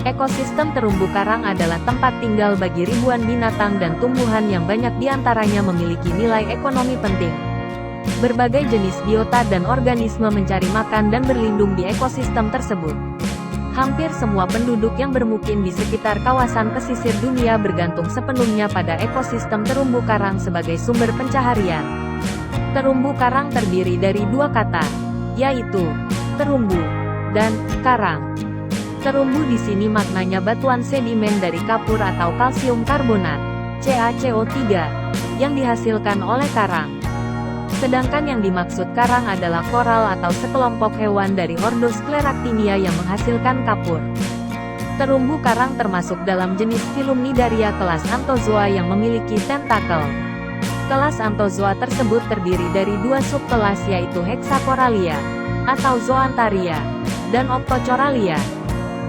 Ekosistem terumbu karang adalah tempat tinggal bagi ribuan binatang dan tumbuhan yang banyak diantaranya memiliki nilai ekonomi penting. Berbagai jenis biota dan organisme mencari makan dan berlindung di ekosistem tersebut. Hampir semua penduduk yang bermukim di sekitar kawasan pesisir dunia bergantung sepenuhnya pada ekosistem terumbu karang sebagai sumber pencaharian. Terumbu karang terdiri dari dua kata, yaitu terumbu dan karang. Terumbu di sini maknanya batuan sedimen dari kapur atau kalsium karbonat, CaCO3, yang dihasilkan oleh karang. Sedangkan yang dimaksud karang adalah koral atau sekelompok hewan dari ordo Scleractinia yang menghasilkan kapur. Terumbu karang termasuk dalam jenis Phylumnidaria kelas Anthozoa yang memiliki tentakel. Kelas Anthozoa tersebut terdiri dari dua subkelas yaitu Hexacoralia, atau Zoantharia, dan Optocoralia.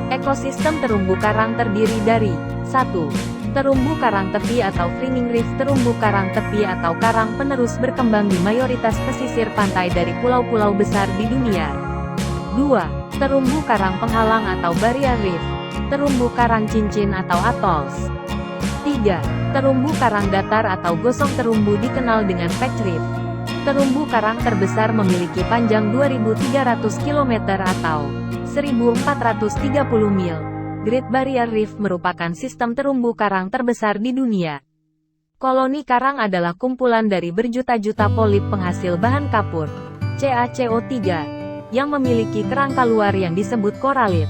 Ekosistem terumbu karang terdiri dari 1. Terumbu karang tepi atau fringing reef. Terumbu karang tepi atau karang penerus berkembang di mayoritas pesisir pantai dari pulau-pulau besar di dunia. 2. Terumbu karang penghalang atau barrier reef. Terumbu karang cincin atau atolls. 3. Terumbu karang datar atau gosong. Terumbu dikenal dengan patch reef. Terumbu karang terbesar memiliki panjang 2.300 km atau 1.430 mil. Great Barrier Reef merupakan sistem terumbu karang terbesar di dunia. Koloni karang adalah kumpulan dari berjuta-juta polip penghasil bahan kapur, CaCO3, yang memiliki kerangka luar yang disebut koralit.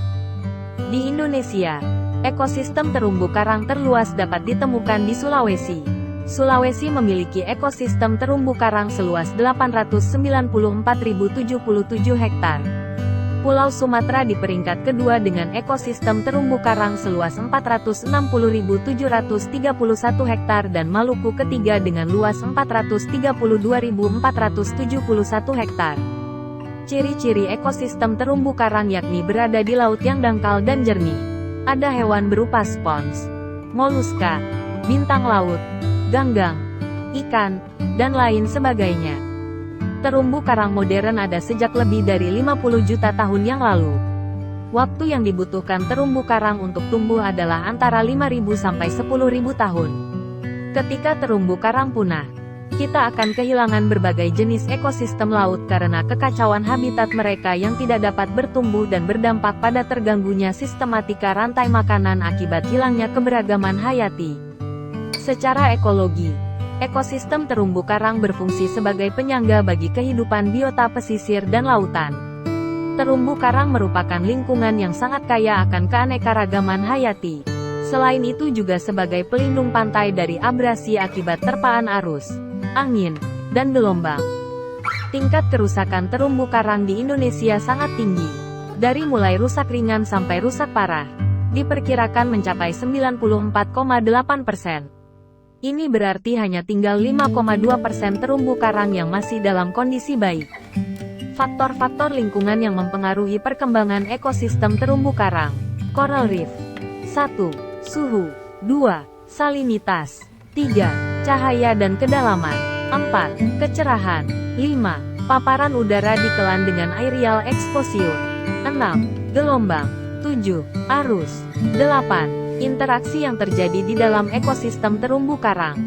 Di Indonesia, ekosistem terumbu karang terluas dapat ditemukan di Sulawesi. Sulawesi memiliki ekosistem terumbu karang seluas 894.077 hektar. Pulau Sumatera di peringkat kedua dengan ekosistem terumbu karang seluas 460.731 hektar dan Maluku ketiga dengan luas 432.471 hektar. Ciri-ciri ekosistem terumbu karang yakni berada di laut yang dangkal dan jernih. Ada hewan berupa spons, moluska, bintang laut, ganggang, ikan, dan lain sebagainya. Terumbu karang modern ada sejak lebih dari 50 juta tahun yang lalu. Waktu yang dibutuhkan terumbu karang untuk tumbuh adalah antara 5.000 sampai 10.000 tahun. Ketika terumbu karang punah, kita akan kehilangan berbagai jenis ekosistem laut karena kekacauan habitat mereka yang tidak dapat bertumbuh dan berdampak pada terganggunya sistematika rantai makanan akibat hilangnya keberagaman hayati. Secara ekologi, ekosistem terumbu karang berfungsi sebagai penyangga bagi kehidupan biota pesisir dan lautan. Terumbu karang merupakan lingkungan yang sangat kaya akan keanekaragaman hayati. Selain itu juga sebagai pelindung pantai dari abrasi akibat terpaan arus, angin, dan gelombang. Tingkat kerusakan terumbu karang di Indonesia sangat tinggi. Dari mulai rusak ringan sampai rusak parah, diperkirakan mencapai 94,8%. Ini berarti hanya tinggal 5,2% terumbu karang yang masih dalam kondisi baik. Faktor-faktor lingkungan yang mempengaruhi perkembangan ekosistem terumbu karang. Coral Reef. 1. Suhu. 2. Salinitas. 3. Cahaya dan kedalaman. 4. Kecerahan. 5. Paparan udara ditelan dengan aerial exposure. 6. Gelombang. 7. Arus. 8. Interaksi yang terjadi di dalam ekosistem terumbu karang.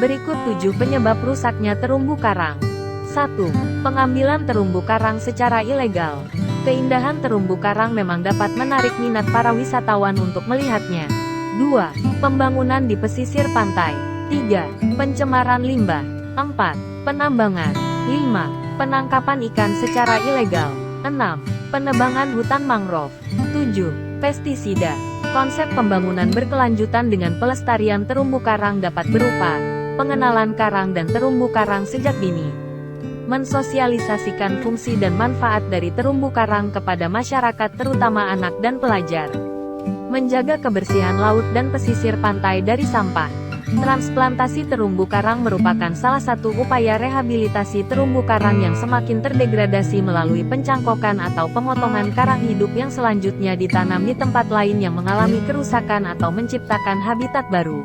Berikut 7 penyebab rusaknya terumbu karang. 1. Pengambilan terumbu karang secara ilegal. Keindahan terumbu karang memang dapat menarik minat para wisatawan untuk melihatnya. 2. Pembangunan di pesisir pantai. 3. Pencemaran limbah. 4. Penambangan. 5. Penangkapan ikan secara ilegal. 6. Penebangan hutan mangrove. 7. Pestisida. Konsep pembangunan berkelanjutan dengan pelestarian terumbu karang dapat berupa pengenalan karang dan terumbu karang sejak dini, mensosialisasikan fungsi dan manfaat dari terumbu karang kepada masyarakat terutama anak dan pelajar, menjaga kebersihan laut dan pesisir pantai dari sampah. Transplantasi terumbu karang merupakan salah satu upaya rehabilitasi terumbu karang yang semakin terdegradasi melalui pencangkokan atau pemotongan karang hidup yang selanjutnya ditanam di tempat lain yang mengalami kerusakan atau menciptakan habitat baru.